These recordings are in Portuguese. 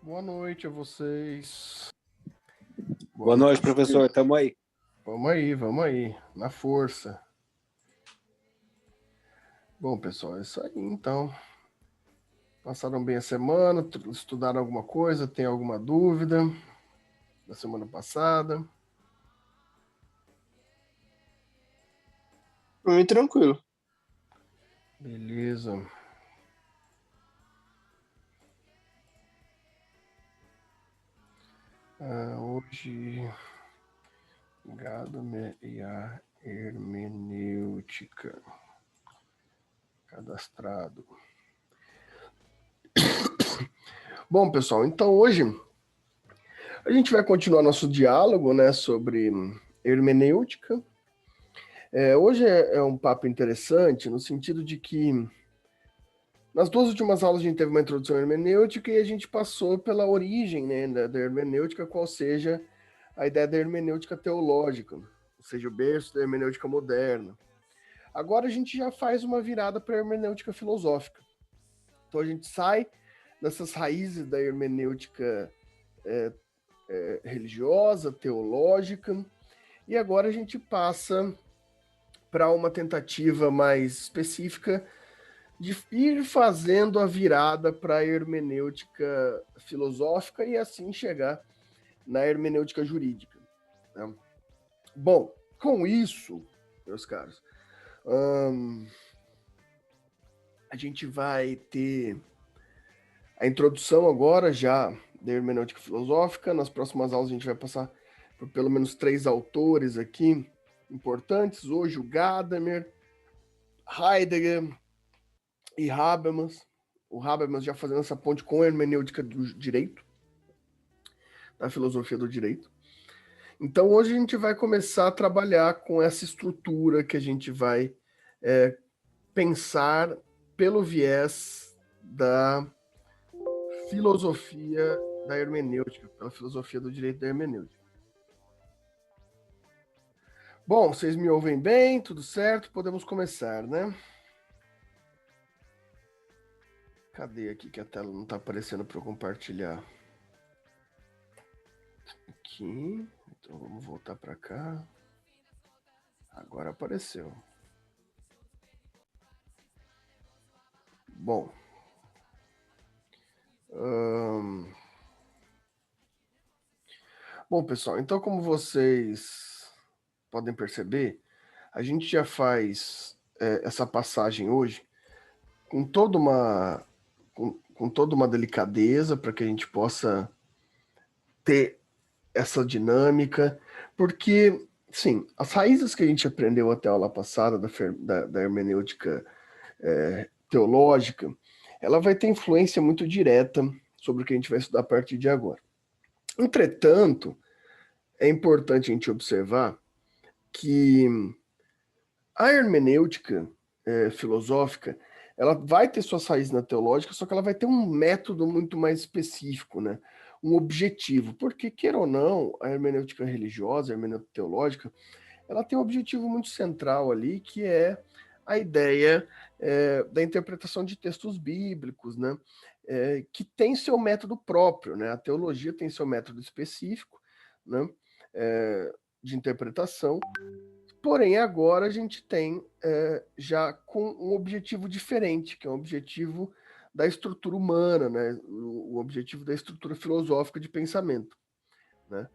Boa noite a vocês. Boa Boa noite, noite. professor. Tamo aí. Vamos aí, na força. Bom, pessoal, é isso aí, então. Passaram bem a semana, estudaram alguma coisa, tem alguma dúvida da semana passada? Pra mim, tranquilo. Beleza. Hoje, Gadamer e a hermenêutica. Cadastrado. Bom, pessoal, então hoje a gente vai continuar nosso diálogo, né, sobre hermenêutica. Hoje é um papo interessante no sentido de que nas duas últimas aulas a gente teve uma introdução à hermenêutica e a gente passou pela origem, né, da hermenêutica, qual seja a ideia da hermenêutica teológica, ou seja, o berço da hermenêutica moderna. Agora a gente já faz uma virada para a hermenêutica filosófica. Então a gente sai dessas raízes da hermenêutica religiosa, teológica, e agora a gente passa para uma tentativa mais específica de ir fazendo a virada para a hermenêutica filosófica e assim chegar na hermenêutica jurídica. Né? Bom, com isso, meus caros, a gente vai ter a introdução agora já da hermenêutica filosófica. Nas próximas aulas a gente vai passar por pelo menos 3 autores aqui importantes. Hoje o Gadamer, Heidegger e Habermas. O Habermas já fazendo essa ponte com a hermenêutica do direito, da filosofia do direito. Então hoje a gente vai começar a trabalhar com essa estrutura que a gente vai pensar pelo viés da filosofia da hermenêutica, pela filosofia do direito da hermenêutica. Bom, vocês me ouvem bem? Tudo certo? Podemos começar, né? Cadê aqui que a tela não está aparecendo para eu compartilhar? Aqui. Então vamos voltar para cá. Agora apareceu. Bom. Bom, pessoal, então como vocês podem perceber, a gente já faz essa passagem hoje com toda uma delicadeza para que a gente possa ter essa dinâmica, porque, sim, as raízes que a gente aprendeu até a aula passada da hermenêutica teológica, ela vai ter influência muito direta sobre o que a gente vai estudar a partir de agora. Entretanto, é importante a gente observar que a hermenêutica filosófica, ela vai ter suas raízes na teológica, só que ela vai ter um método muito mais específico, né? Um objetivo. Porque, queira ou não, a hermenêutica religiosa, a hermenêutica teológica, ela tem um objetivo muito central ali, que é a ideia da interpretação de textos bíblicos, né? Que tem seu método próprio, né? A teologia tem seu método específico, né? De interpretação. Porém, agora a gente tem já com um objetivo diferente, que é um objetivo da estrutura humana, né? O objetivo da estrutura filosófica de pensamento. Né?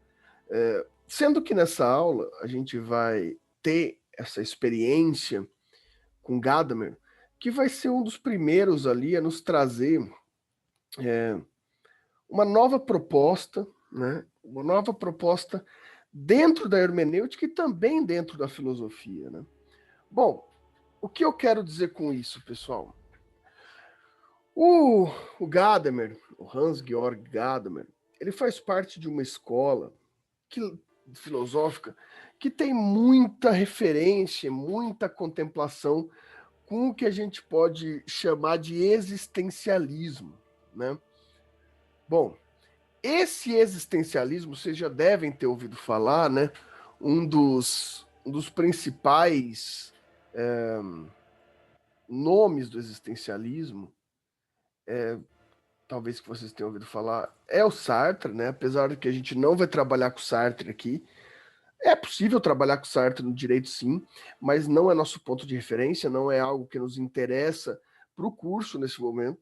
Sendo que nessa aula a gente vai ter essa experiência com Gadamer, que vai ser um dos primeiros ali a nos trazer uma nova proposta, né? Uma nova proposta dentro da hermenêutica e também dentro da filosofia, né? Bom, o que eu quero dizer com isso, pessoal? O Gadamer, o Hans-Georg Gadamer, ele faz parte de uma escola filosófica que tem muita referência, muita contemplação com o que a gente pode chamar de existencialismo, né? Bom, esse existencialismo, vocês já devem ter ouvido falar, né? Um dos principais nomes do existencialismo talvez que vocês tenham ouvido falar, é o Sartre, né? Apesar de que a gente não vai trabalhar com Sartre aqui. É possível trabalhar com Sartre no direito, sim, mas não é nosso ponto de referência, não é algo que nos interessa para o curso nesse momento.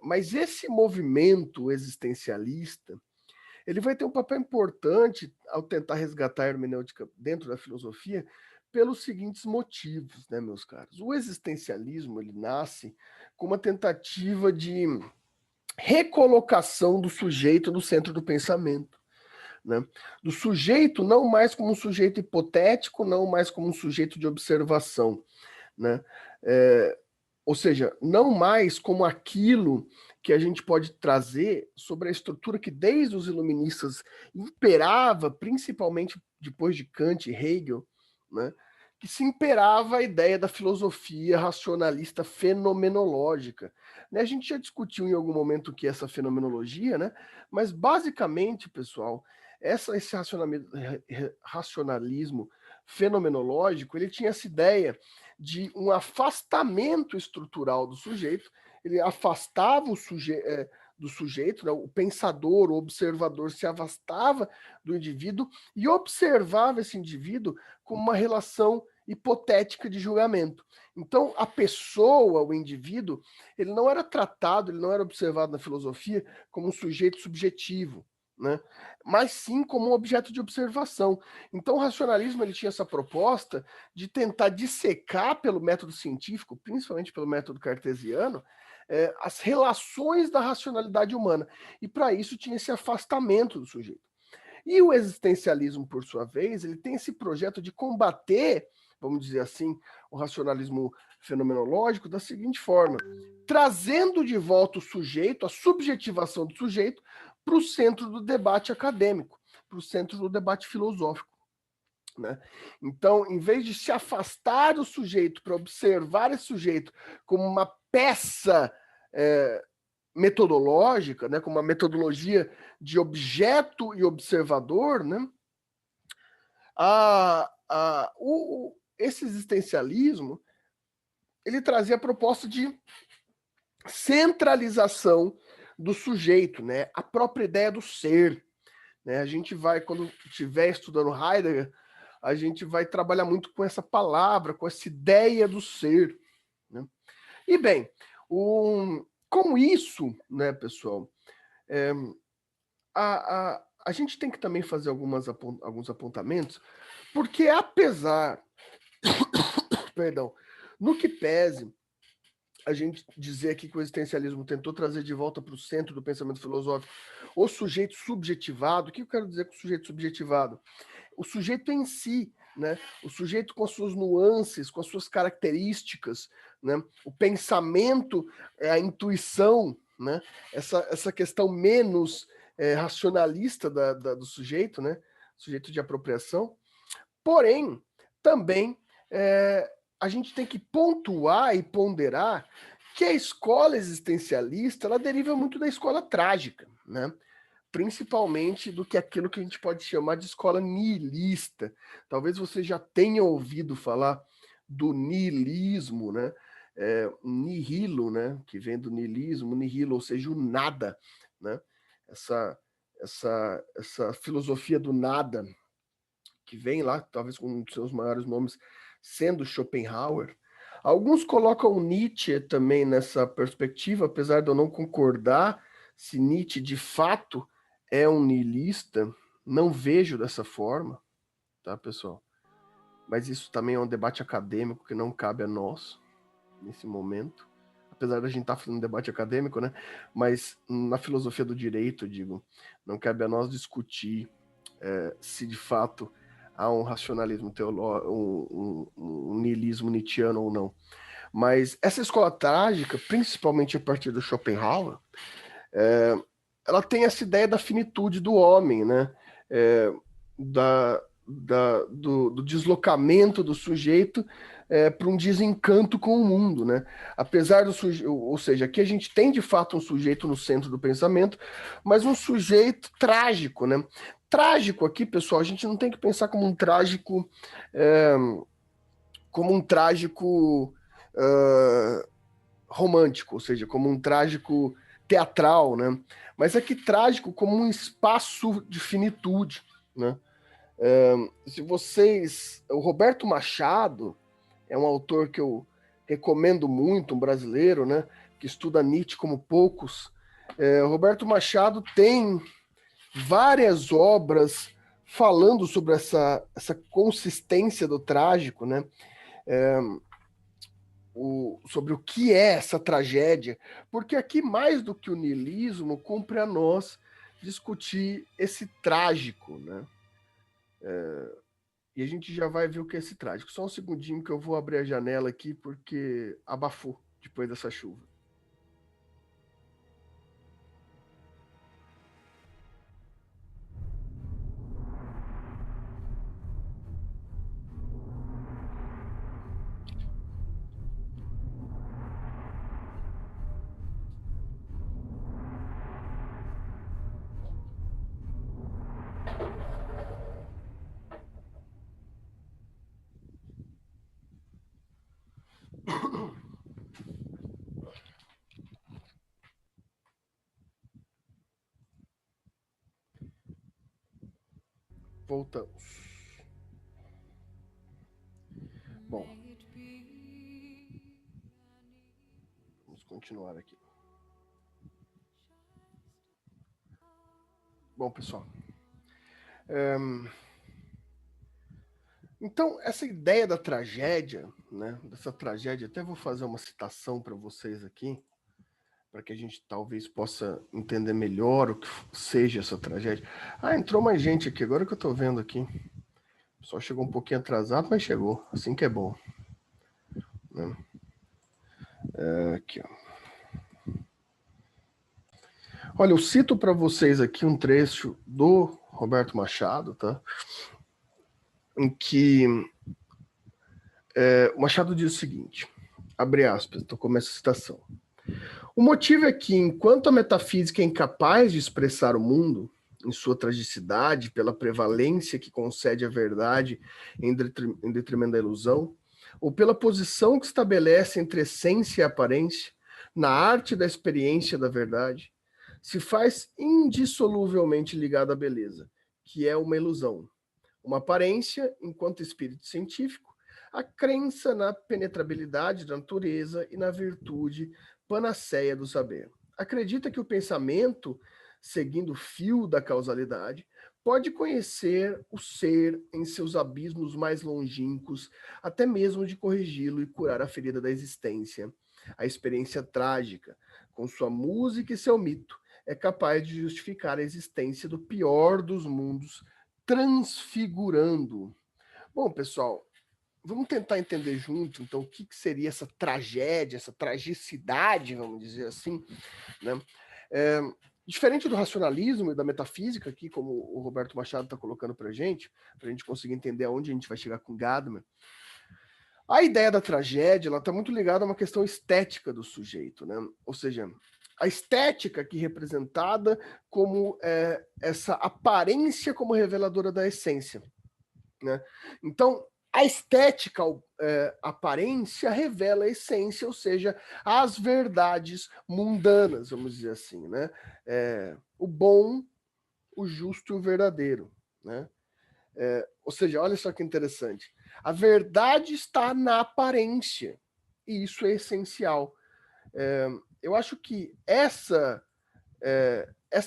Mas esse movimento existencialista, ele vai ter um papel importante ao tentar resgatar a hermenêutica dentro da filosofia pelos seguintes motivos, né, meus caros? O existencialismo, ele nasce com uma tentativa de recolocação do sujeito no centro do pensamento. Né? Do sujeito não mais como um sujeito hipotético, não mais como um sujeito de observação. Né? Ou seja, não mais como aquilo que a gente pode trazer sobre a estrutura que desde os iluministas imperava, principalmente depois de Kant e Hegel, né? Que se imperava a ideia da filosofia racionalista fenomenológica. Né? A gente já discutiu em algum momento o que é essa fenomenologia, né? Mas basicamente, pessoal, esse racionalismo fenomenológico, ele tinha essa ideia de um afastamento estrutural do sujeito, ele afastava o do sujeito, né? O pensador, o observador se afastava do indivíduo e observava esse indivíduo como uma relação hipotética de julgamento. Então, a pessoa, o indivíduo, ele não era tratado, ele não era observado na filosofia como um sujeito subjetivo, né? Mas sim como um objeto de observação. Então, o racionalismo ele tinha essa proposta de tentar dissecar pelo método científico, principalmente pelo método cartesiano, as relações da racionalidade humana. E para isso tinha esse afastamento do sujeito. E o existencialismo, por sua vez, ele tem esse projeto de combater, vamos dizer assim, o racionalismo fenomenológico da seguinte forma: trazendo de volta o sujeito, a subjetivação do sujeito, para o centro do debate acadêmico, para o centro do debate filosófico. Né? Então, em vez de se afastar do sujeito para observar esse sujeito como uma peça metodológica, né, como uma metodologia de objeto e observador, né, esse existencialismo ele trazia a proposta de centralização do sujeito, né, a própria ideia do ser. Né? A gente vai, quando estiver estudando Heidegger, a gente vai trabalhar muito com essa palavra, com essa ideia do ser. Né? E bem, com isso, né, pessoal, a gente tem que também fazer alguns apontamentos, porque apesar, perdão, no que pese a gente dizer aqui que o existencialismo tentou trazer de volta para o centro do pensamento filosófico o sujeito subjetivado. O que eu quero dizer com o sujeito subjetivado? O sujeito em si, né? O sujeito com as suas nuances, com as suas características, né? O pensamento, a intuição, né? Essa questão menos racionalista do sujeito, né? Sujeito de apropriação. Porém, também a gente tem que pontuar e ponderar que a escola existencialista ela deriva muito da escola trágica, né? Principalmente do que aquilo que a gente pode chamar de escola nihilista. Talvez você já tenha ouvido falar do nihilismo, né? Nihilo, né? Que vem do nihilismo, nihilo, ou seja, o nada, né? Essa filosofia do nada, que vem lá, talvez com um dos seus maiores nomes sendo Schopenhauer. Alguns colocam Nietzsche também nessa perspectiva, apesar de eu não concordar se Nietzsche de fato é um niilista, não vejo dessa forma, tá, pessoal? Mas isso também é um debate acadêmico que não cabe a nós nesse momento. Apesar da gente estar fazendo um debate acadêmico, né? Mas na filosofia do direito, eu digo, não cabe a nós discutir se de fato há um racionalismo teológico, um niilismo nietzschiano ou não. Mas essa escola trágica, principalmente a partir do Schopenhauer, ela tem essa ideia da finitude do homem, né? Do deslocamento do sujeito para um desencanto com o mundo, né? Apesar do sujeito, ou seja, aqui a gente tem de fato um sujeito no centro do pensamento, mas um sujeito trágico, né? Trágico aqui, pessoal, a gente não tem que pensar como um trágico, romântico, ou seja, como um trágico teatral, né? Mas aqui trágico como um espaço de finitude, né? Se vocês... O Roberto Machado é um autor que eu recomendo muito, um brasileiro, né? Que estuda Nietzsche como poucos. O Roberto Machado tem várias obras falando sobre essa consistência do trágico, né? Sobre o que é essa tragédia, porque aqui, mais do que o niilismo, cumpre a nós discutir esse trágico, né? E a gente já vai ver o que é esse trágico. Só um segundinho que eu vou abrir a janela aqui, porque abafou depois dessa chuva. Voltamos. Bom, vamos continuar aqui. Bom, pessoal. Então, essa ideia da tragédia, né? Dessa tragédia, até vou fazer uma citação para vocês aqui, para que a gente talvez possa entender melhor o que seja essa tragédia. Ah, entrou mais gente aqui, agora que eu estou vendo aqui. Só chegou um pouquinho atrasado, mas chegou. Assim que é bom. Né? Aqui, ó. Olha, eu cito para vocês aqui um trecho do Roberto Machado, tá? Em que o Machado diz o seguinte, abre aspas, então começa a citação. O motivo é que, enquanto a metafísica é incapaz de expressar o mundo em sua tragicidade, pela prevalência que concede à verdade em detrimento da ilusão, ou pela posição que estabelece entre essência e aparência, na arte da experiência da verdade, se faz indissoluvelmente ligada à beleza, que é uma ilusão. Uma aparência, enquanto espírito científico, a crença na penetrabilidade da natureza e na virtude panaceia do saber. Acredita que o pensamento, seguindo o fio da causalidade, pode conhecer o ser em seus abismos mais longínquos, até mesmo de corrigi-lo e curar a ferida da existência. A experiência trágica, com sua música e seu mito, é capaz de justificar a existência do pior dos mundos, transfigurando. Bom, pessoal, vamos tentar entender junto, então, o que seria essa tragédia, essa tragicidade, vamos dizer assim, né? Diferente do racionalismo e da metafísica, aqui, como o Roberto Machado está colocando para a gente conseguir entender aonde a gente vai chegar com Gadamer, a ideia da tragédia está muito ligada a uma questão estética do sujeito, né? Ou seja, a estética aqui representada como essa aparência como reveladora da essência, né? Então, a estética, a aparência revela a essência, ou seja, as verdades mundanas, vamos dizer assim, né? O bom, o justo e o verdadeiro, né? Ou seja, olha só que interessante. A verdade está na aparência, e isso é essencial. Eu acho que essa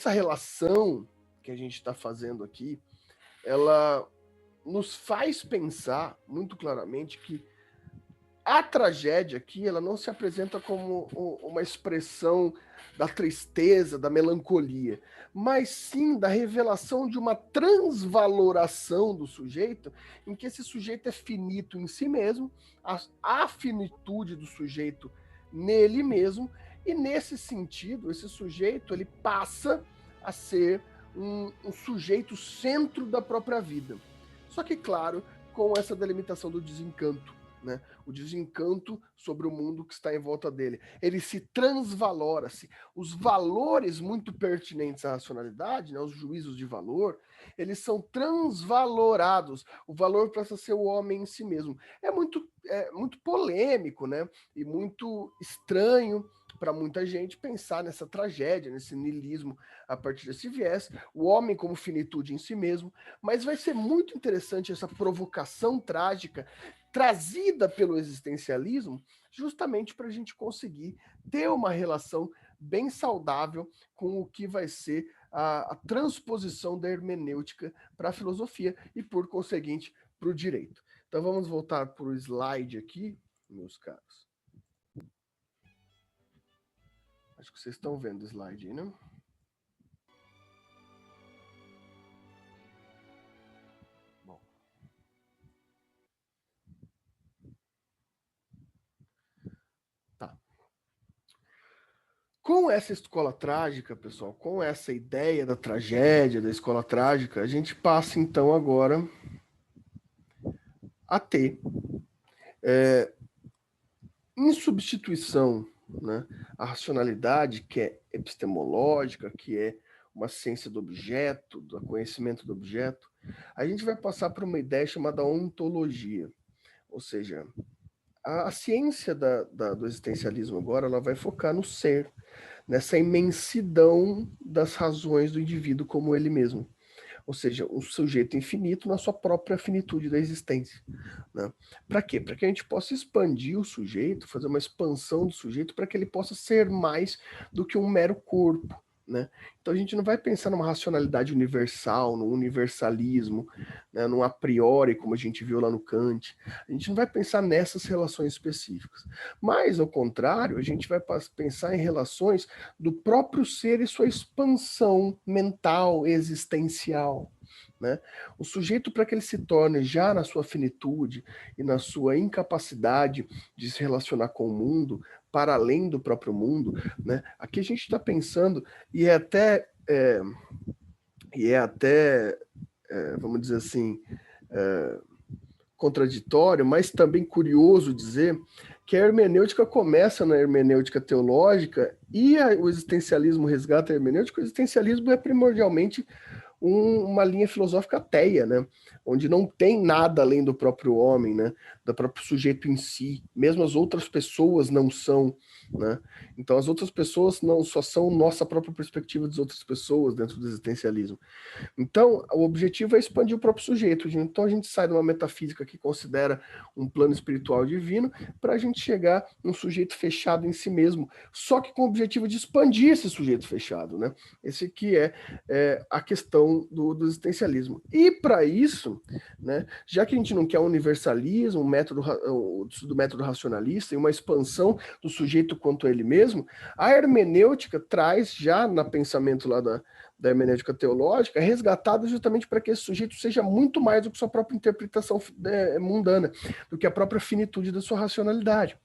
relação que a gente está fazendo aqui, ela nos faz pensar muito claramente que a tragédia aqui, ela não se apresenta como uma expressão da tristeza, da melancolia, mas sim da revelação de uma transvaloração do sujeito, em que esse sujeito é finito em si mesmo, a finitude do sujeito nele mesmo, e nesse sentido, esse sujeito ele passa a ser um sujeito centro da própria vida. Só que, claro, com essa delimitação do desencanto, né? O desencanto sobre o mundo que está em volta dele. Ele se transvalora-se. Os valores muito pertinentes à racionalidade, né, os juízos de valor, eles são transvalorados. O valor passa a ser o homem em si mesmo. É muito polêmico, né? E muito estranho para muita gente pensar nessa tragédia, nesse niilismo a partir desse viés, o homem como finitude em si mesmo, mas vai ser muito interessante essa provocação trágica trazida pelo existencialismo, justamente para a gente conseguir ter uma relação bem saudável com o que vai ser a transposição da hermenêutica para a filosofia e, por conseguinte, para o direito. Então vamos voltar para o slide aqui, meus caros. Acho que vocês estão vendo o slide aí, né? Bom. Tá. Com essa escola trágica, pessoal, com essa ideia da tragédia, da escola trágica, a gente passa então agora a ter, em substituição, né, a racionalidade, que é epistemológica, que é uma ciência do objeto, do conhecimento do objeto, a gente vai passar por uma ideia chamada ontologia. Ou seja, a ciência do existencialismo agora ela vai focar no ser, nessa imensidão das razões do indivíduo como ele mesmo. Ou seja, um sujeito infinito na sua própria finitude da existência. Né? Para quê? Para que a gente possa expandir o sujeito, fazer uma expansão do sujeito para que ele possa ser mais do que um mero corpo. Né? Então a gente não vai pensar numa racionalidade universal, no universalismo, né, num a priori, como a gente viu lá no Kant. A gente não vai pensar nessas relações específicas. Mas, ao contrário, a gente vai pensar em relações do próprio ser e sua expansão mental, existencial. Né? O sujeito, para que ele se torne já na sua finitude e na sua incapacidade de se relacionar com o mundo, para além do próprio mundo, né? Aqui a gente está pensando, e é até, vamos dizer assim, contraditório, mas também curioso dizer que a hermenêutica começa na hermenêutica teológica e o existencialismo resgata a hermenêutica. O existencialismo é primordialmente uma linha filosófica ateia, né? Onde não tem nada além do próprio homem, né? Do próprio sujeito em si. Mesmo as outras pessoas não são, né? Então as outras pessoas não só são nossa própria perspectiva das outras pessoas dentro do existencialismo. Então, o objetivo é expandir o próprio sujeito. Então, a gente sai de uma metafísica que considera um plano espiritual divino para a gente chegar num sujeito fechado em si mesmo, só que com o objetivo de expandir esse sujeito fechado, né? Esse que é a questão do existencialismo. E para isso, né, já que a gente não quer um universalismo, do método racionalista e uma expansão do sujeito quanto a ele mesmo, a hermenêutica traz já no pensamento lá da hermenêutica teológica, é resgatado justamente para que esse sujeito seja muito mais do que sua própria interpretação mundana, do que a própria finitude da sua racionalidade.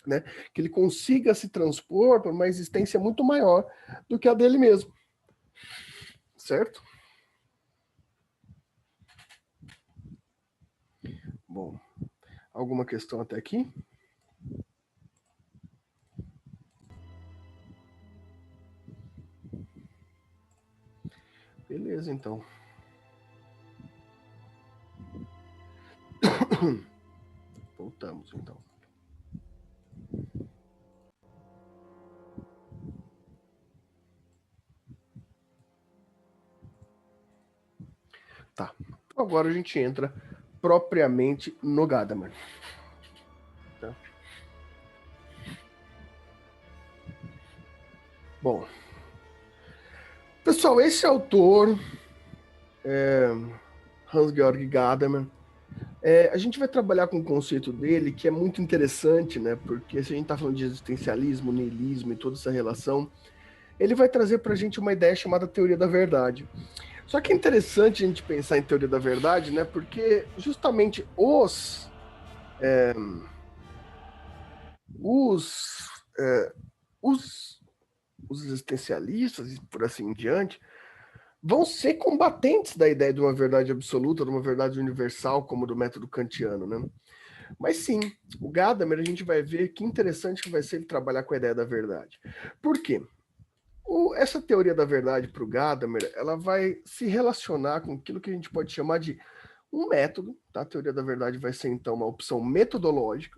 Né? Que ele consiga se transpor para uma existência muito maior do que a dele mesmo. Certo? Bom, alguma questão até aqui? Beleza, então. Voltamos, então. Tá. Agora a gente entra propriamente no Gadamer. Tá? Bom, pessoal, esse autor, Hans-Georg Gadamer, a gente vai trabalhar com um conceito dele que é muito interessante, né? Porque se a gente está falando de existencialismo, niilismo e toda essa relação, ele vai trazer para a gente uma ideia chamada teoria da verdade. Só que é interessante a gente pensar em teoria da verdade, né? Porque justamente os existencialistas e por assim em diante vão ser combatentes da ideia de uma verdade absoluta, de uma verdade universal, como do método kantiano, né? Mas sim, o Gadamer, a gente vai ver que interessante que vai ser ele trabalhar com a ideia da verdade. Por quê? Essa teoria da verdade para o Gadamer, ela vai se relacionar com aquilo que a gente pode chamar de um método, tá? A teoria da verdade vai ser, então, uma opção metodológica,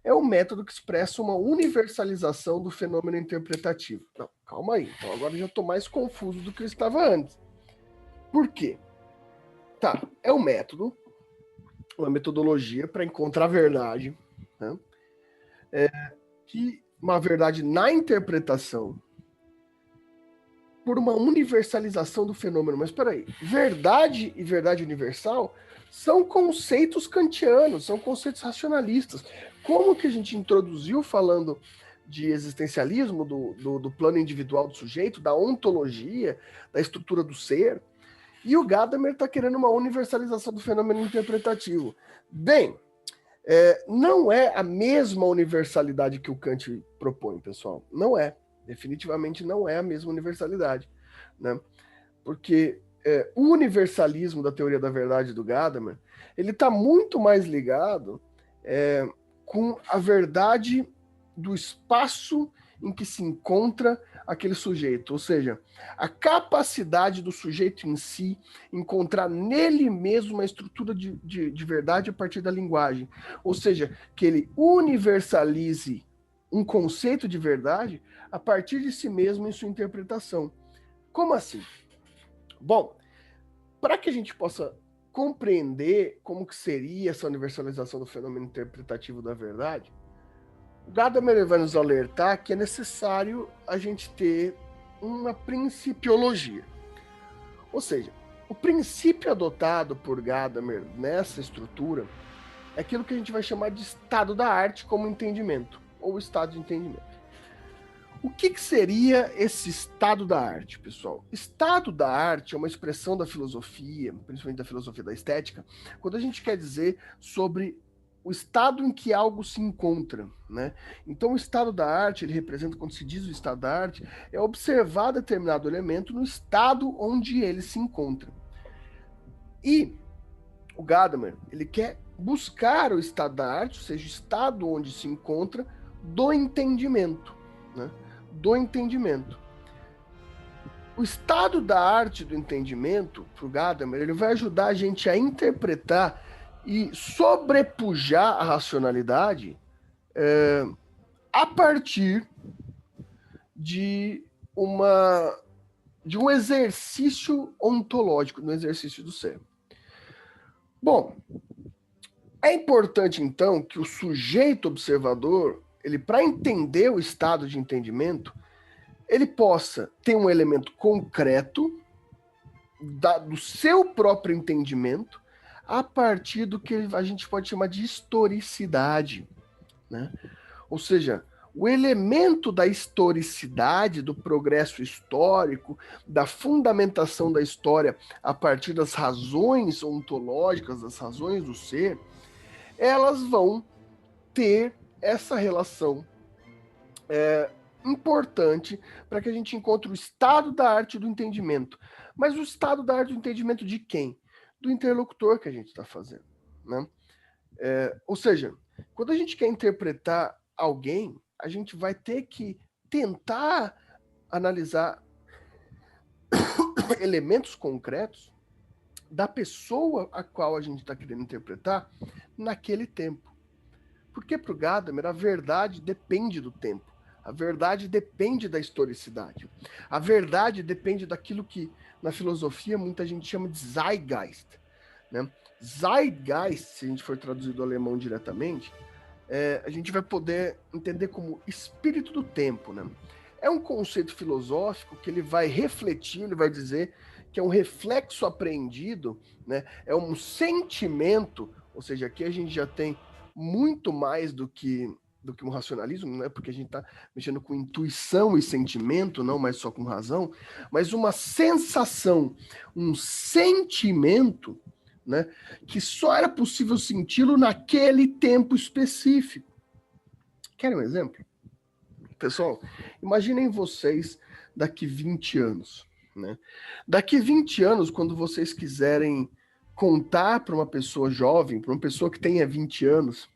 é o método que expressa uma universalização do fenômeno interpretativo. Não, calma aí. Então agora eu já estou mais confuso do que eu estava antes. Por quê? Tá, é um método, uma metodologia para encontrar a verdade, né? Que uma verdade na interpretação por uma universalização do fenômeno. Mas espera aí, verdade e verdade universal são conceitos kantianos, são conceitos racionalistas. Como que a gente introduziu falando de existencialismo, do plano individual do sujeito, da ontologia, da estrutura do ser, e o Gadamer está querendo uma universalização do fenômeno interpretativo. Bem, não é a mesma universalidade que o Kant propõe, pessoal. Não é. Definitivamente não é a mesma universalidade, né? Porque o universalismo da teoria da verdade do Gadamer, ele está muito mais ligado com a verdade do espaço em que se encontra aquele sujeito, ou seja, a capacidade do sujeito em si encontrar nele mesmo uma estrutura de verdade a partir da linguagem, ou seja, que ele universalize um conceito de verdade a partir de si mesmo em sua interpretação. Como assim? Bom, para que a gente possa compreender como que seria essa universalização do fenômeno interpretativo da verdade, o Gadamer vai nos alertar que é necessário a gente ter uma principiologia. Ou seja, o princípio adotado por Gadamer nessa estrutura é aquilo que a gente vai chamar de estado da arte como entendimento, ou estado de entendimento. O que seria esse estado da arte, pessoal? Estado da arte é uma expressão da filosofia, principalmente da filosofia da estética, quando a gente quer dizer sobre o estado em que algo se encontra, né? Então, o estado da arte, ele representa, quando se diz o estado da arte, é observar determinado elemento no estado onde ele se encontra. E o Gadamer, ele quer buscar o estado da arte, ou seja, o estado onde se encontra do entendimento, né? Do entendimento. O estado da arte do entendimento, para o Gadamer, ele vai ajudar a gente a interpretar e sobrepujar a racionalidade a partir de um exercício ontológico, no exercício do ser. Bom, é importante então que o sujeito observador, ele para entender o estado de entendimento, ele possa ter um elemento concreto do seu próprio entendimento a partir do que a gente pode chamar de historicidade, né? Ou seja, o elemento da historicidade, do progresso histórico, da fundamentação da história a partir das razões ontológicas, das razões do ser, elas vão ter essa relação importante para que a gente encontre o estado da arte do entendimento. Mas o estado da arte do entendimento de quem? Do interlocutor que a gente está fazendo, né? Ou seja, quando a gente quer interpretar alguém, a gente vai ter que tentar analisar elementos concretos da pessoa a qual a gente está querendo interpretar naquele tempo. Porque para o Gadamer, a verdade depende do tempo. A verdade depende da historicidade. A verdade depende daquilo que, na filosofia, muita gente chama de Zeitgeist, né? Zeitgeist, se a gente for traduzir do alemão diretamente, a gente vai poder entender como espírito do tempo, né? É um conceito filosófico que ele vai refletir, ele vai dizer que é um reflexo apreendido, né? É um sentimento, ou seja, aqui a gente já tem muito mais do que um racionalismo, né? Porque a gente está mexendo com intuição e sentimento, não mais só com razão, mas uma sensação, um sentimento, né, que só era possível senti-lo naquele tempo específico. Querem um exemplo? Pessoal, imaginem vocês daqui 20 anos. Né? Daqui 20 anos, quando vocês quiserem contar para uma pessoa jovem, para uma pessoa que tenha 20 anos,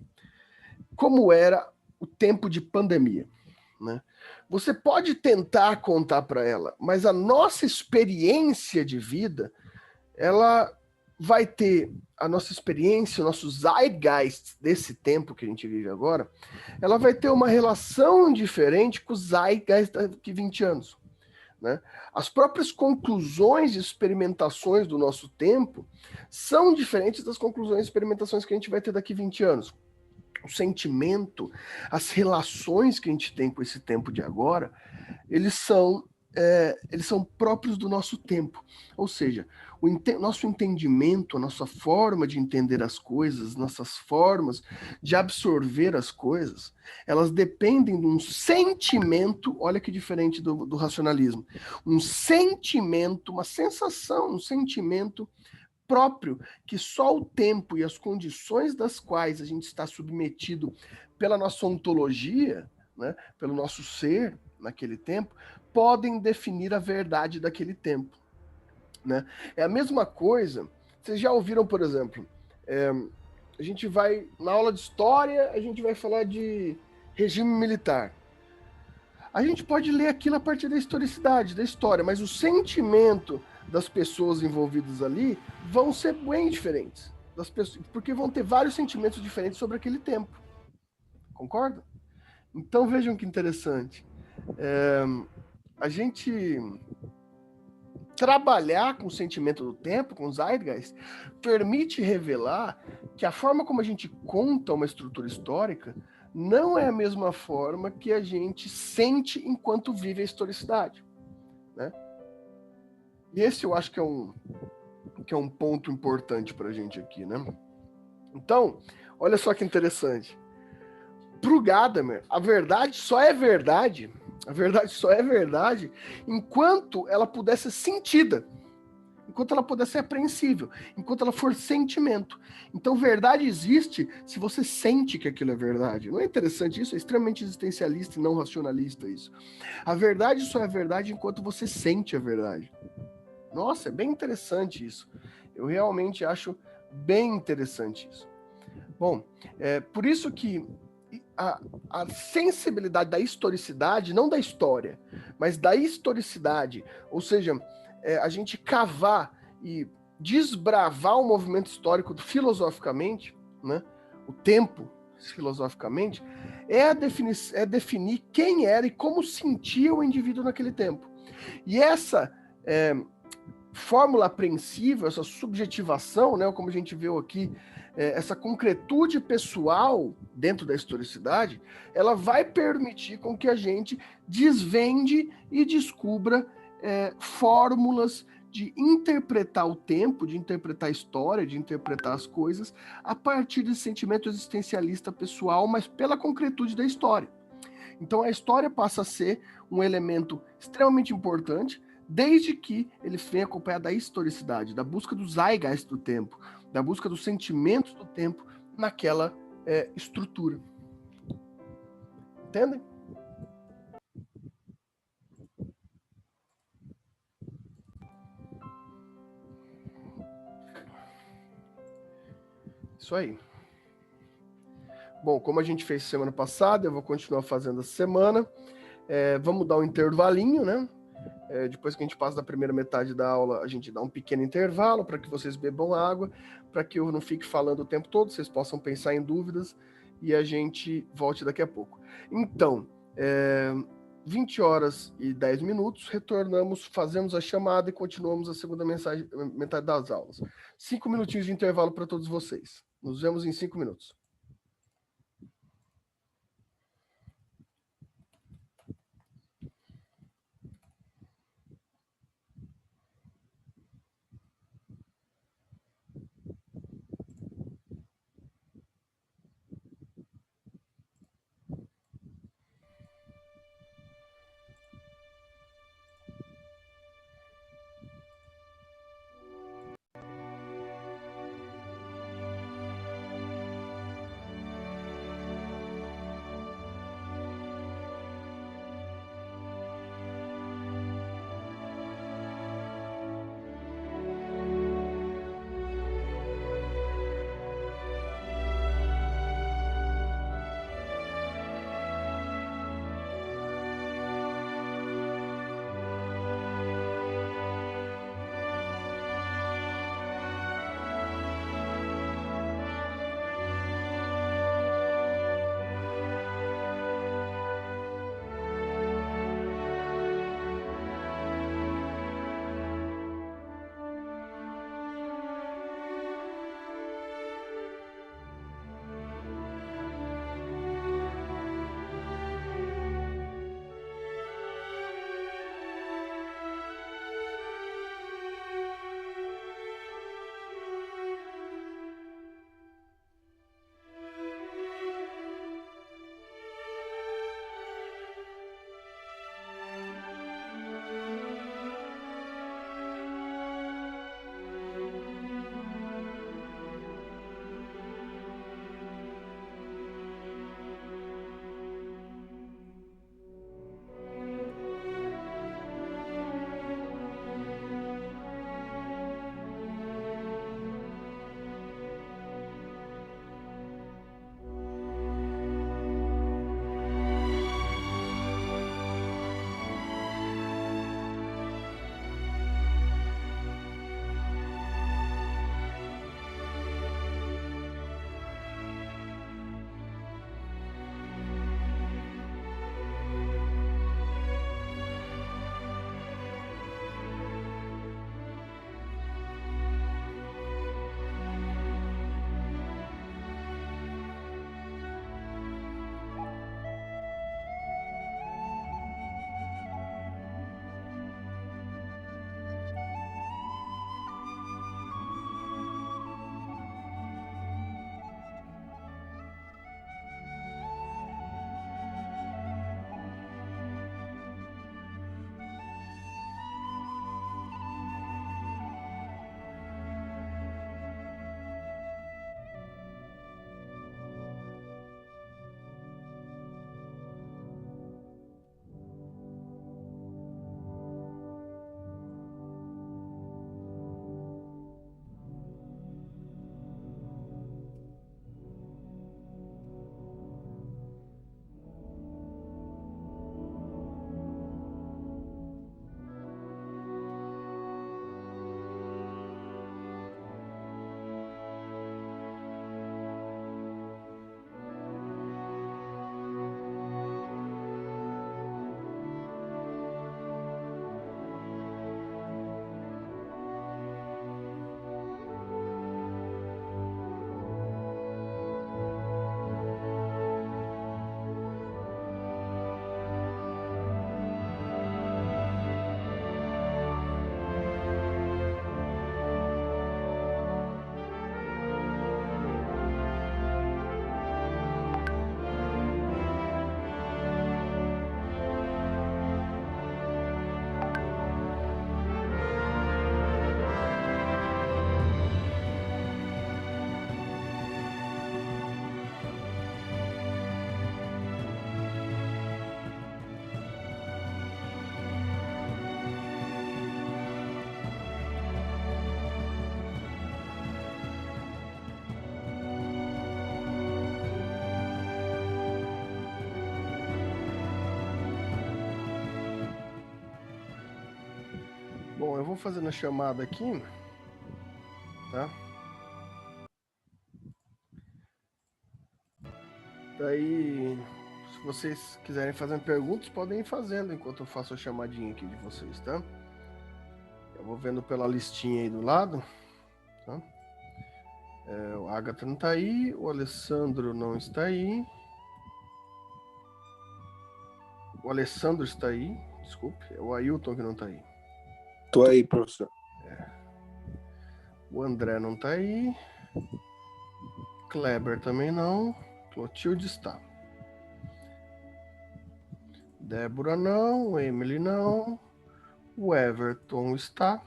como era o tempo de pandemia. Né? Você pode tentar contar para ela, mas a nossa experiência de vida, ela vai ter a nossa experiência, o nosso zeitgeist desse tempo que a gente vive agora, ela vai ter uma relação diferente com o zeitgeist daqui 20 anos. Né? As próprias conclusões e experimentações do nosso tempo são diferentes das conclusões e experimentações que a gente vai ter daqui 20 anos. O sentimento, as relações que a gente tem com esse tempo de agora, eles são próprios do nosso tempo. Ou seja, nosso entendimento, a nossa forma de entender as coisas, nossas formas de absorver as coisas, elas dependem de um sentimento, olha que diferente do racionalismo, um sentimento, uma sensação, um sentimento próprio que só o tempo e as condições das quais a gente está submetido pela nossa ontologia, né, pelo nosso ser naquele tempo, podem definir a verdade daquele tempo. Né? É a mesma coisa, vocês já ouviram, por exemplo, a gente vai, na aula de história, a gente vai falar de regime militar. A gente pode ler aquilo a partir da historicidade, da história, mas o sentimento das pessoas envolvidas ali vão ser bem diferentes. Das pessoas, porque vão ter vários sentimentos diferentes sobre aquele tempo. Concorda? Então vejam que interessante. A gente trabalhar com o sentimento do tempo, com os zeitgeist, permite revelar que a forma como a gente conta uma estrutura histórica não é a mesma forma que a gente sente enquanto vive a historicidade. Né? E esse eu acho que é um ponto importante para a gente aqui. Né? Então, olha só que interessante. Para o Gadamer, a verdade só é verdade, enquanto ela puder ser sentida, enquanto ela puder ser apreensível, enquanto ela for sentimento. Então, verdade existe se você sente que aquilo é verdade. Não é interessante isso? É extremamente existencialista e não racionalista isso. A verdade só é verdade enquanto você sente a verdade. Nossa, é bem interessante isso. Eu realmente acho bem interessante isso. Bom, por isso que a sensibilidade da historicidade, não da história, mas da historicidade, ou seja, a gente cavar e desbravar o movimento histórico filosoficamente, né, o tempo filosoficamente, é definir quem era e como sentia o indivíduo naquele tempo. E essa fórmula apreensível, essa subjetivação, né, como a gente viu aqui, essa concretude pessoal dentro da historicidade, ela vai permitir com que a gente desvende e descubra fórmulas de interpretar o tempo, de interpretar a história, de interpretar as coisas, a partir desse sentimento existencialista pessoal, mas pela concretude da história. Então a história passa a ser um elemento extremamente importante, desde que ele venha acompanhado da historicidade, da busca dos zeitgeist do tempo, da busca dos sentimentos do tempo naquela estrutura. Entendem? Isso aí. Bom, como a gente fez semana passada, eu vou continuar fazendo essa semana. Vamos dar um intervalinho, né? Depois que a gente passa da primeira metade da aula, a gente dá um pequeno intervalo para que vocês bebam água, para que eu não fique falando o tempo todo, vocês possam pensar em dúvidas e a gente volte daqui a pouco. Então, 20 horas e 10 minutos, retornamos, fazemos a chamada e continuamos a segunda metade das aulas. 5 minutinhos de intervalo para todos vocês. Nos vemos em 5 minutos. Bom, eu vou fazendo a chamada aqui, tá? Daí, se vocês quiserem fazer perguntas, podem ir fazendo enquanto eu faço a chamadinha aqui de vocês, tá? Eu vou vendo pela listinha aí do lado, tá? O Agatha não tá aí, o Alessandro não está aí. O Alessandro está aí, desculpe, é o Ailton que não tá aí. Tô aí, professor. O André não tá aí. Kleber também não. Clotilde está. Débora não. Emily não. O Everton está.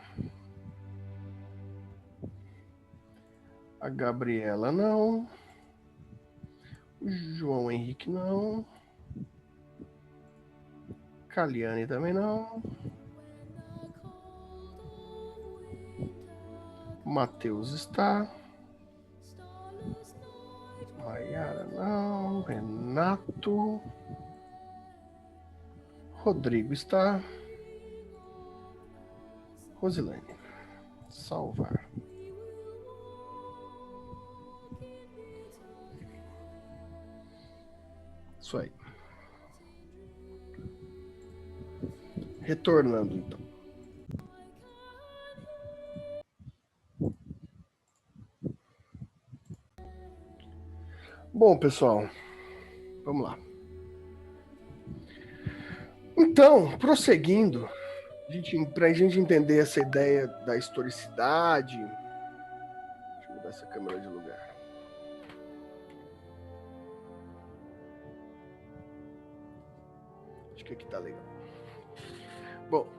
A Gabriela não. O João Henrique não. Caliane também não. Matheus está. Maiara não. Renato. Rodrigo está. Rosilane. Salvar. Isso aí. Retornando então. Bom, pessoal, vamos lá. Então, prosseguindo, para a gente entender essa ideia da historicidade. Deixa eu mudar essa câmera de lugar. Acho que aqui tá legal. Bom,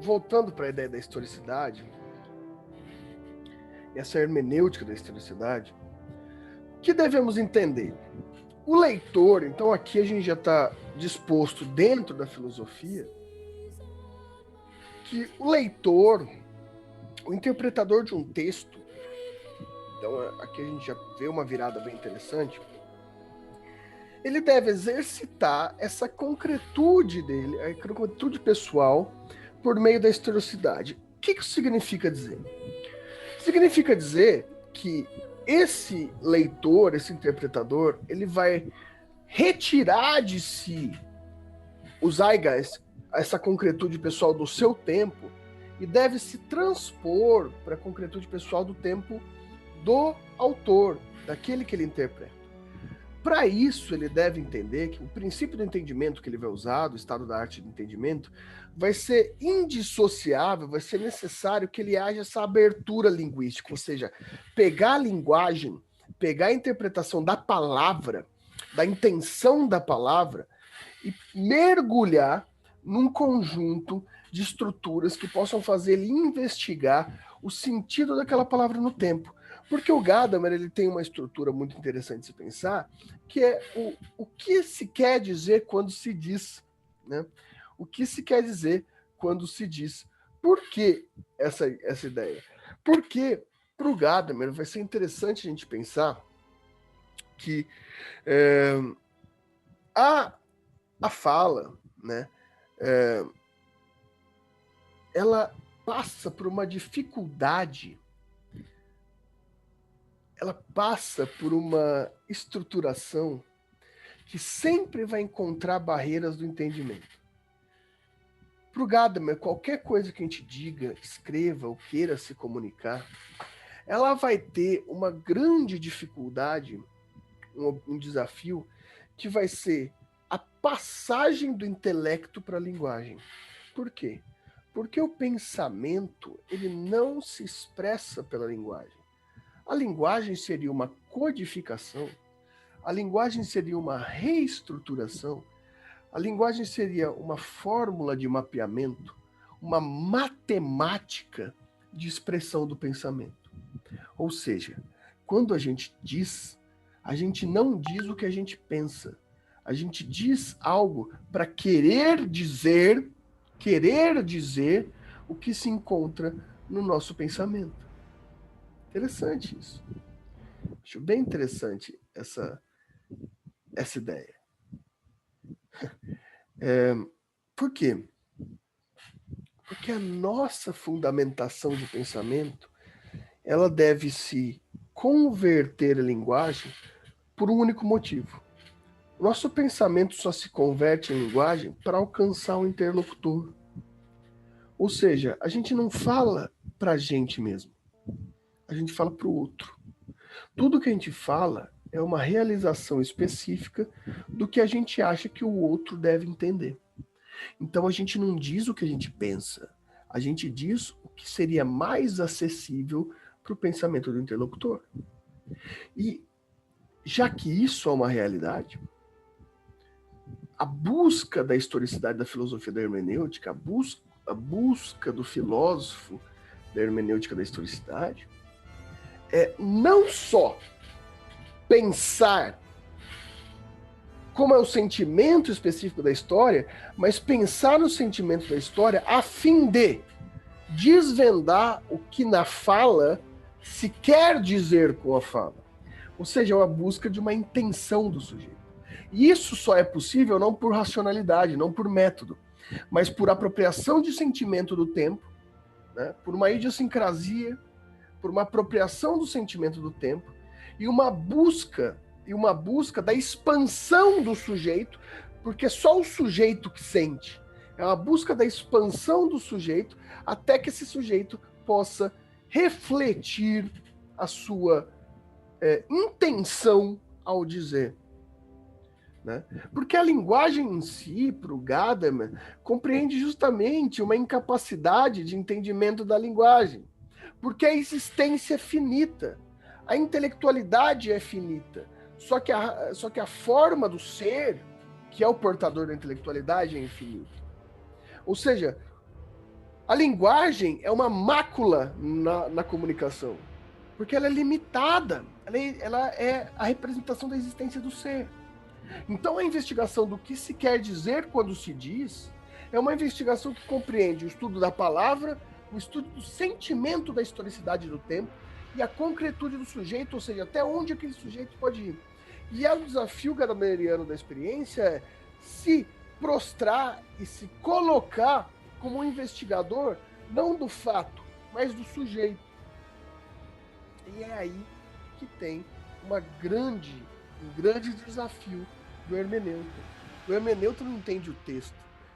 voltando para a ideia da historicidade, essa hermenêutica da historicidade, o que devemos entender? O leitor, então aqui a gente já está disposto dentro da filosofia, que o leitor, o interpretador de um texto, então aqui a gente já vê uma virada bem interessante, ele deve exercitar essa concretude dele, a concretude pessoal, por meio da historicidade. O que isso significa dizer? Significa dizer que esse leitor, esse interpretador, ele vai retirar de si o zeitgeist, essa concretude pessoal do seu tempo, e deve se transpor para a concretude pessoal do tempo do autor, daquele que ele interpreta. Para isso, ele deve entender que o princípio do entendimento que ele vai usar, do estado da arte do entendimento, vai ser indissociável, vai ser necessário que ele haja essa abertura linguística, ou seja, pegar a linguagem, pegar a interpretação da palavra, da intenção da palavra, e mergulhar num conjunto de estruturas que possam fazer ele investigar o sentido daquela palavra no tempo. Porque o Gadamer ele tem uma estrutura muito interessante de se pensar, que é o que se quer dizer quando se diz, né? O que se quer dizer quando se diz. Por que essa ideia? Porque para o Gadamer vai ser interessante a gente pensar que a fala, né, ela passa por uma dificuldade, ela passa por uma estruturação que sempre vai encontrar barreiras do entendimento. Para o Gadamer, qualquer coisa que a gente diga, escreva ou queira se comunicar, ela vai ter uma grande dificuldade, um desafio, que vai ser a passagem do intelecto para a linguagem. Por quê? Porque o pensamento ele não se expressa pela linguagem. A linguagem seria uma codificação, a linguagem seria uma reestruturação, a linguagem seria uma fórmula de mapeamento, uma matemática de expressão do pensamento. Ou seja, quando a gente diz, a gente não diz o que a gente pensa. A gente diz algo para querer dizer o que se encontra no nosso pensamento. Interessante isso. Acho bem interessante essa ideia. Por quê? Porque a nossa fundamentação de pensamento, ela deve se converter a linguagem por um único motivo. O nosso pensamento só se converte em linguagem para alcançar o interlocutor. Ou seja, a gente não fala para a gente mesmo, a gente fala para o outro. Tudo que a gente fala é uma realização específica do que a gente acha que o outro deve entender. Então a gente não diz o que a gente pensa, a gente diz o que seria mais acessível para o pensamento do interlocutor. E já que isso é uma realidade, a busca da historicidade da filosofia da hermenêutica, a busca do filósofo da hermenêutica da historicidade, é não só pensar como é o sentimento específico da história, mas pensar no sentimento da história a fim de desvendar o que na fala se quer dizer com a fala. Ou seja, é uma busca de uma intenção do sujeito. E isso só é possível não por racionalidade, não por método, mas por apropriação de sentimento do tempo, né? Por uma idiosincrasia, por uma apropriação do sentimento do tempo e uma busca da expansão do sujeito, porque só o sujeito que sente. É uma busca da expansão do sujeito até que esse sujeito possa refletir a sua intenção ao dizer. Né? Porque a linguagem em si, para o Gadamer, compreende justamente uma incapacidade de entendimento da linguagem. Porque a existência é finita, a intelectualidade é finita. Só que a forma do ser, que é o portador da intelectualidade, é infinita. Ou seja, a linguagem é uma mácula na comunicação, porque ela é limitada, ela é a representação da existência do ser. Então a investigação do que se quer dizer quando se diz é uma investigação que compreende o estudo da palavra, o estudo do sentimento da historicidade do tempo e a concretude do sujeito, ou seja, até onde aquele sujeito pode ir. E é o desafio gadameriano da experiência é se prostrar e se colocar como um investigador, não do fato, mas do sujeito. E é aí que tem um grande desafio do hermeneuta. O hermeneuta não entende o texto.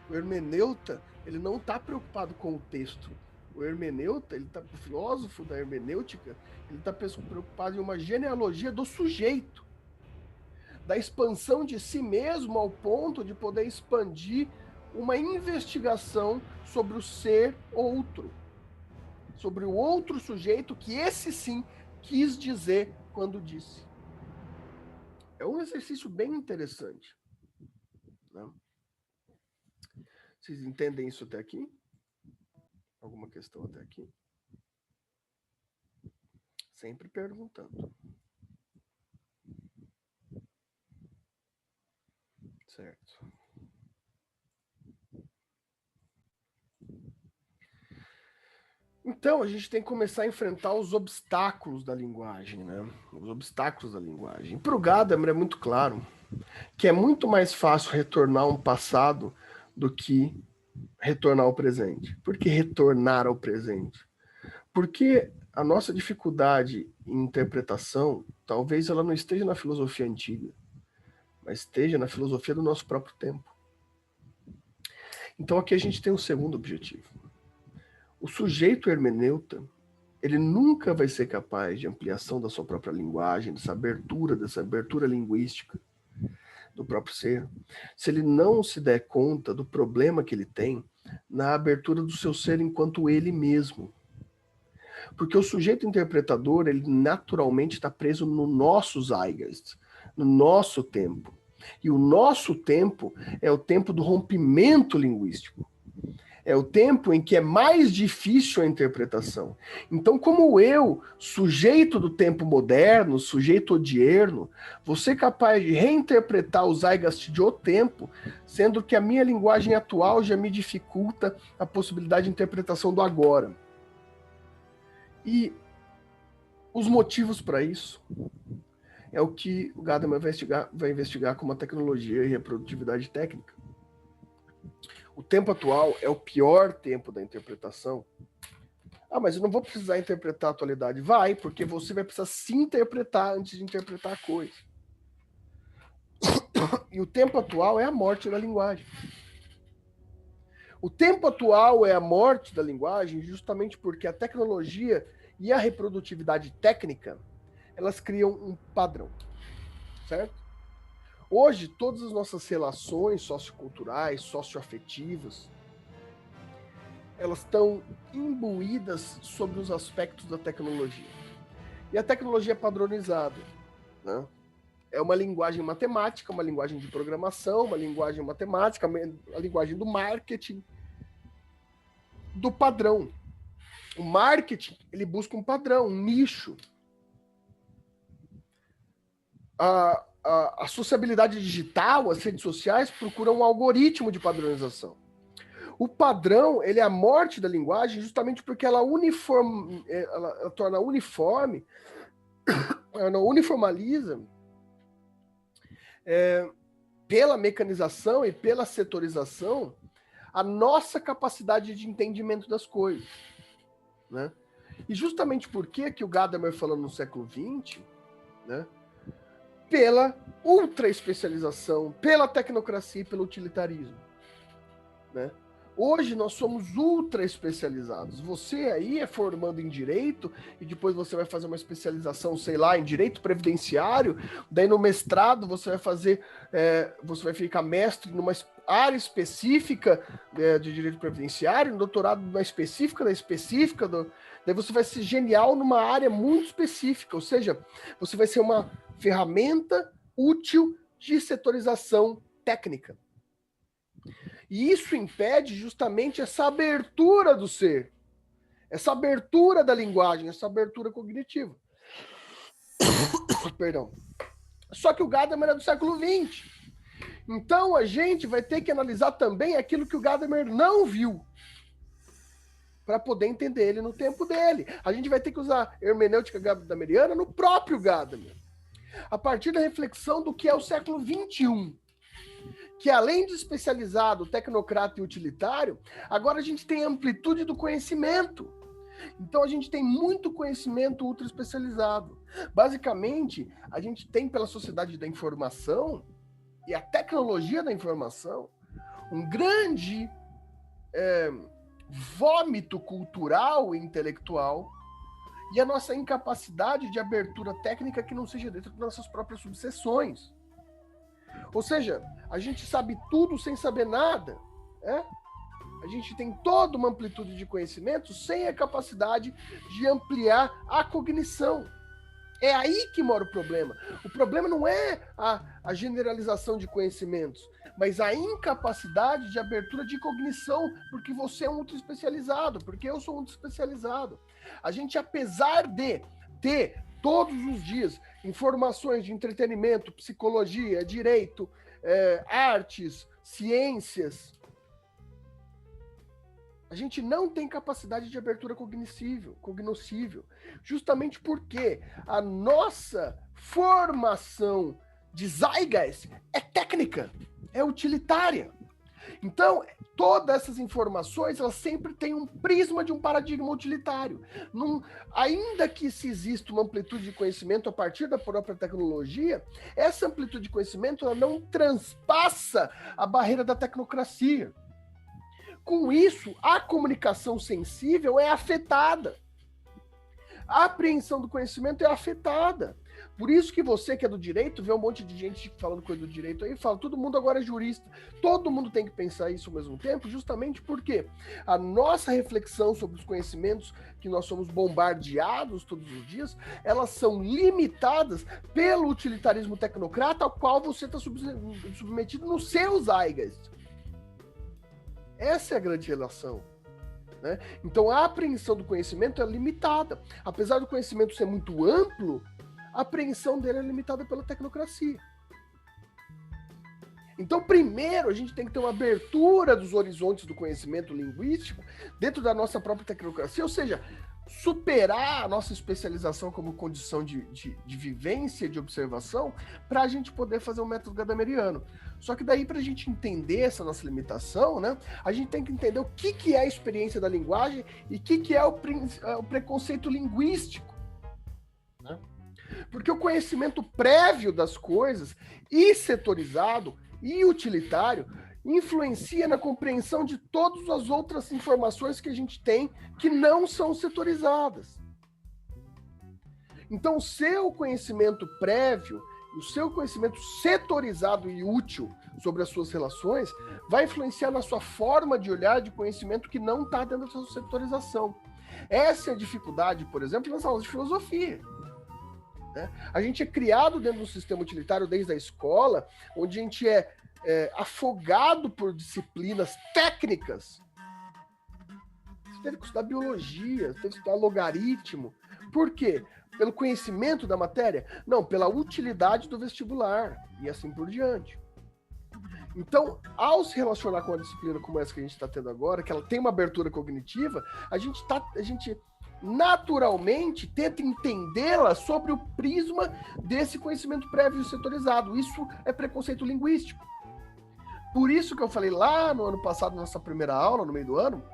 O hermeneuta, ele não está preocupado com o texto. O hermeneuta, o filósofo da hermenêutica, ele está preocupado em uma genealogia do sujeito, da expansão de si mesmo ao ponto de poder expandir uma investigação sobre o ser outro, sobre o outro sujeito que esse sim quis dizer quando disse. É um exercício bem interessante. Né? Vocês entendem isso até aqui? Alguma questão até aqui? Sempre perguntando. Certo. Então, a gente tem que começar a enfrentar os obstáculos da linguagem, né? Os obstáculos da linguagem. Para o Gadamer é muito claro que é muito mais fácil retornar um passado do que retornar ao presente. Por que retornar ao presente? Porque a nossa dificuldade em interpretação, talvez ela não esteja na filosofia antiga, mas esteja na filosofia do nosso próprio tempo. Então aqui a gente tem um segundo objetivo. O sujeito hermeneuta, ele nunca vai ser capaz de ampliação da sua própria linguagem, dessa abertura linguística do próprio ser, se ele não se der conta do problema que ele tem na abertura do seu ser enquanto ele mesmo. Porque o sujeito interpretador, ele naturalmente está preso no nosso zeitgeist, no nosso tempo. E o nosso tempo é o tempo do rompimento linguístico. É o tempo em que é mais difícil a interpretação. Então, como eu, sujeito do tempo moderno, sujeito odierno, vou ser capaz de reinterpretar o zeitgeist de outro tempo, sendo que a minha linguagem atual já me dificulta a possibilidade de interpretação do agora. E os motivos para isso é o que o Gadamer vai investigar como a tecnologia e reprodutividade técnica. O tempo atual é o pior tempo da interpretação. Ah, mas eu não vou precisar interpretar a atualidade. Vai, porque você vai precisar se interpretar antes de interpretar a coisa. E o tempo atual é a morte da linguagem. O tempo atual é a morte da linguagem justamente porque a tecnologia e a reprodutividade técnica, elas criam um padrão, certo? Hoje, todas as nossas relações socioculturais, socioafetivas, elas estão imbuídas sobre os aspectos da tecnologia. E a tecnologia é padronizada, né? É uma linguagem matemática, uma linguagem de programação, uma linguagem matemática, a linguagem do marketing, do padrão. O marketing, ele busca um padrão, um nicho. A sociabilidade digital, as redes sociais, procuram um algoritmo de padronização. O padrão, ele é a morte da linguagem justamente porque ela torna uniforme, ela uniformaliza pela mecanização e pela setorização a nossa capacidade de entendimento das coisas, né? E justamente por que o Gadamer falando no século XX, né? Pela ultra especialização, pela tecnocracia e pelo utilitarismo, né? Hoje nós somos ultra especializados. Você aí é formando em direito e depois você vai fazer uma especialização, sei lá, em direito previdenciário. Daí no mestrado você vai fazer, você vai ficar mestre numa área específica de direito previdenciário, no doutorado numa específica da específica. Daí você vai ser genial numa área muito específica. Ou seja, você vai ser uma ferramenta útil de setorização técnica. E isso impede justamente essa abertura do ser, essa abertura da linguagem, essa abertura cognitiva. Perdão. Só que o Gadamer é do século XX. Então a gente vai ter que analisar também aquilo que o Gadamer não viu, para poder entender ele no tempo dele. A gente vai ter que usar hermenêutica gadameriana no próprio Gadamer, a partir da reflexão do que é o século XXI. Que além de especializado, tecnocrata e utilitário, agora a gente tem amplitude do conhecimento. Então a gente tem muito conhecimento ultra especializado. Basicamente, a gente tem pela sociedade da informação e a tecnologia da informação um grande vômito cultural e intelectual e a nossa incapacidade de abertura técnica que não seja dentro das nossas próprias subseções. Ou seja, a gente sabe tudo sem saber nada. A gente tem toda uma amplitude de conhecimento sem a capacidade de ampliar a cognição. É aí que mora o problema. O problema não é a generalização de conhecimentos, mas a incapacidade de abertura de cognição, porque você é um ultra especializado, porque eu sou um ultra especializado. A gente, apesar de ter todos os dias informações de entretenimento, psicologia, direito, artes, ciências, a gente não tem capacidade de abertura cognoscível, justamente porque a nossa formação de Zeitgeist é técnica, é utilitária. Então, todas essas informações, elas sempre têm um prisma de um paradigma utilitário. Ainda que se exista uma amplitude de conhecimento a partir da própria tecnologia, essa amplitude de conhecimento ela não transpassa a barreira da tecnocracia. Com isso, a comunicação sensível é afetada. A apreensão do conhecimento é afetada. Por isso que você que é do direito, vê um monte de gente falando coisa do direito aí e fala, todo mundo agora é jurista. Todo mundo tem que pensar isso ao mesmo tempo, justamente porque a nossa reflexão sobre os conhecimentos que nós somos bombardeados todos os dias, elas são limitadas pelo utilitarismo tecnocrata ao qual você está submetido no seu Zeitgeist. Essa é a grande relação. Né? Então a apreensão do conhecimento é limitada. Apesar do conhecimento ser muito amplo, a apreensão dele é limitada pela tecnocracia. Então, primeiro, a gente tem que ter uma abertura dos horizontes do conhecimento linguístico dentro da nossa própria tecnocracia, ou seja, superar a nossa especialização como condição de vivência, de observação, para a gente poder fazer um método gadameriano. Só que daí, para a gente entender essa nossa limitação, né, a gente tem que entender o que é a experiência da linguagem e o que é o preconceito linguístico. Né? Porque o conhecimento prévio das coisas, e setorizado, e utilitário, influencia na compreensão de todas as outras informações que a gente tem que não são setorizadas. Então, o seu conhecimento prévio, o seu conhecimento setorizado e útil sobre as suas relações vai influenciar na sua forma de olhar de conhecimento que não está dentro da sua setorização. Essa é a dificuldade, por exemplo, nas aulas de filosofia. Né? A gente é criado dentro do sistema utilitário desde a escola, onde a gente é afogado por disciplinas técnicas. Você teve que estudar biologia, você teve que estudar logaritmo. Por quê? Pelo conhecimento da matéria? Não, pela utilidade do vestibular, e assim por diante. Então, ao se relacionar com uma disciplina como essa que a gente está tendo agora, que ela tem uma abertura cognitiva, a gente naturalmente tenta entendê-la sobre o prisma desse conhecimento prévio e setorizado. Isso é preconceito linguístico. Por isso que eu falei lá no ano passado, nessa primeira aula, no meio do ano,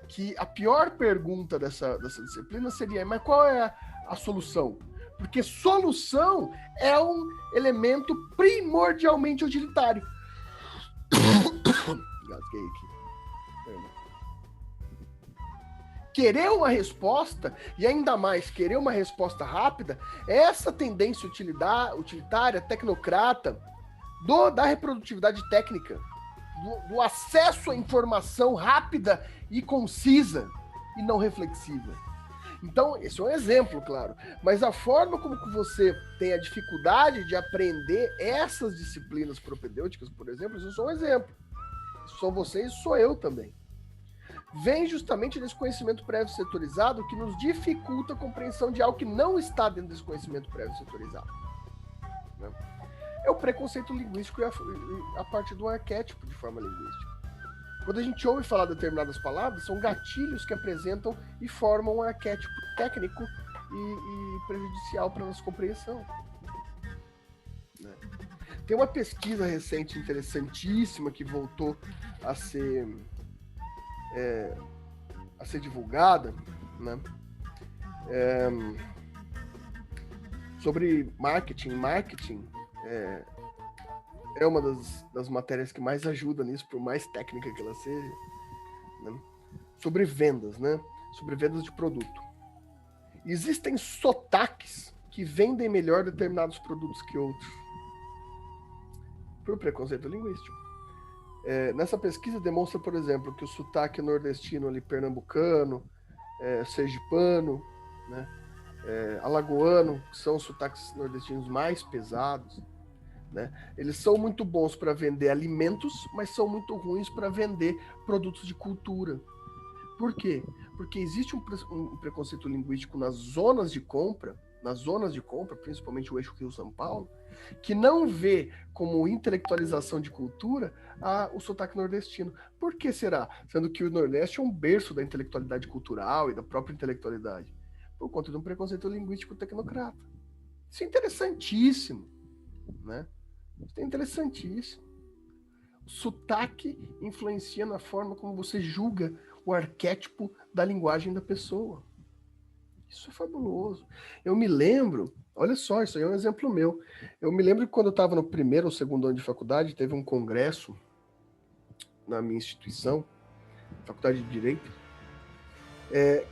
que a pior pergunta dessa disciplina seria: mas qual é a solução? Porque solução é um elemento primordialmente utilitário. Gasguei aqui. Querer uma resposta, e ainda mais querer uma resposta rápida, essa tendência utilitária, tecnocrata, da reprodutividade técnica, do acesso à informação rápida e concisa e não reflexiva. Então, esse é um exemplo, claro. Mas a forma como que você tem a dificuldade de aprender essas disciplinas propedêuticas, por exemplo, isso é só um exemplo. Isso são vocês, sou eu também. Vem justamente desse conhecimento prévio setorizado que nos dificulta a compreensão de algo que não está dentro desse conhecimento prévio setorizado. Né? É o preconceito linguístico a partir do arquétipo de forma linguística. Quando a gente ouve falar determinadas palavras, são gatilhos que apresentam e formam um arquétipo técnico e prejudicial para a nossa compreensão. Né? Tem uma pesquisa recente interessantíssima que voltou a ser divulgada, né? Sobre marketing. Marketing é uma das matérias que mais ajuda nisso, por mais técnica que ela seja, né? Sobre vendas, né? Sobre vendas de produto. Existem sotaques que vendem melhor determinados produtos que outros, por preconceito linguístico. Nessa pesquisa demonstra, por exemplo, que o sotaque nordestino ali, pernambucano, sergipano, né? Alagoano, que são os sotaques nordestinos mais pesados, né? Eles são muito bons para vender alimentos, mas são muito ruins para vender produtos de cultura. Por quê? Porque existe um preconceito linguístico nas zonas de compra, principalmente o eixo Rio-São Paulo, que não vê como intelectualização de cultura o sotaque nordestino. Por que será? Sendo que o Nordeste é um berço da intelectualidade cultural e da própria intelectualidade. Por conta de um preconceito linguístico tecnocrata. Isso é interessantíssimo, né? Isso é interessantíssimo. O sotaque influencia na forma como você julga o arquétipo da linguagem da pessoa. Isso é fabuloso. Eu me lembro, olha só, isso aí é um exemplo meu. Eu me lembro que quando eu estava no primeiro ou segundo ano de faculdade, teve um congresso na minha instituição, Faculdade de Direito,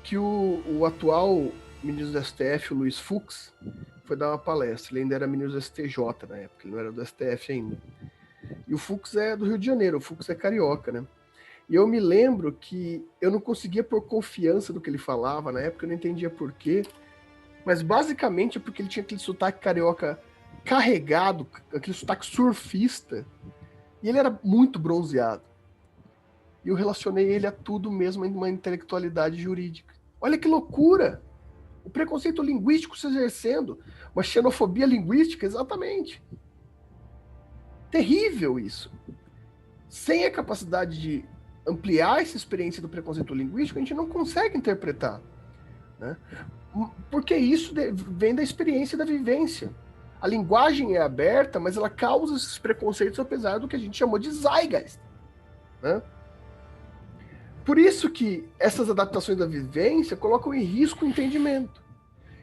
que o atual ministro do STF, o Luiz Fux, foi dar uma palestra. Ele ainda era ministro do STJ na época, ele não era do STF ainda. E o Fux é do Rio de Janeiro, o Fux é carioca, né? E eu me lembro que eu não conseguia pôr confiança no que ele falava na época, eu não entendia por quê, mas basicamente é porque ele tinha aquele sotaque carioca carregado, aquele sotaque surfista, e ele era muito bronzeado. E eu relacionei ele a tudo mesmo em uma intelectualidade jurídica. Olha que loucura! O preconceito linguístico se exercendo, uma xenofobia linguística, exatamente. Terrível isso. Sem a capacidade de ampliar essa experiência do preconceito linguístico, a gente não consegue interpretar, né? Porque isso vem da experiência da vivência. A linguagem é aberta, mas ela causa esses preconceitos apesar do que a gente chamou de Zeitgeist, né? Por isso que essas adaptações da vivência colocam em risco o entendimento.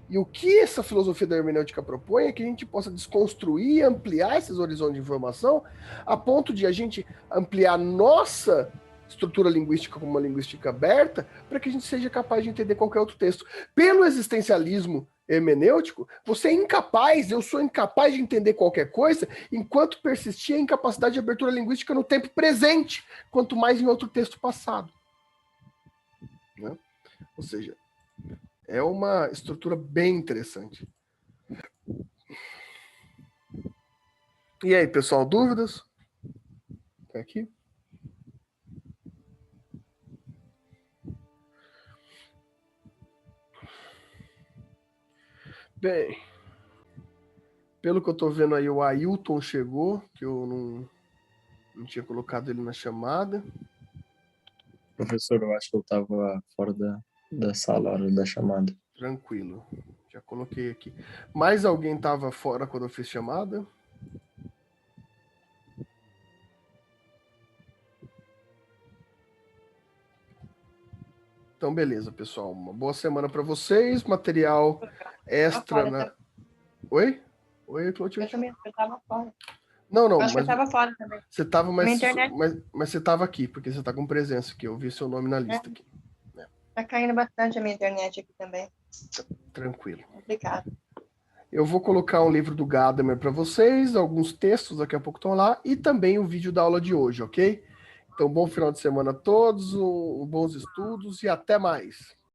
E o que essa filosofia da hermenêutica propõe é que a gente possa desconstruir e ampliar esses horizontes de informação a ponto de a gente ampliar nossa estrutura linguística como uma linguística aberta para que a gente seja capaz de entender qualquer outro texto. Pelo existencialismo hermenêutico, você é incapaz, eu sou incapaz de entender qualquer coisa enquanto persistir a incapacidade de abertura linguística no tempo presente, quanto mais em outro texto passado. Né? Ou seja, é uma estrutura bem interessante. E aí, pessoal, dúvidas? Tá aqui? Bem, pelo que eu tô vendo aí, o Ailton chegou, que eu não tinha colocado ele na chamada. Professor, eu acho que eu estava fora da sala na hora da chamada. Tranquilo, já coloquei aqui. Mais alguém estava fora quando eu fiz chamada? Então, beleza, pessoal. Uma boa semana para vocês. Material extra na... Oi? Oi, Clotilde? Eu também, eu tava fora. Não, Eu acho mas que eu tava fora também. você tava, mas internet... mas você tava aqui, porque você tá com presença aqui. Eu vi seu nome na lista aqui. Tá caindo bastante a minha internet aqui também. Tranquilo. Obrigada. Eu vou colocar um livro do Gadamer para vocês, alguns textos daqui a pouco estão lá, e também o vídeo da aula de hoje, ok? Então, bom final de semana a todos, bons estudos e até mais.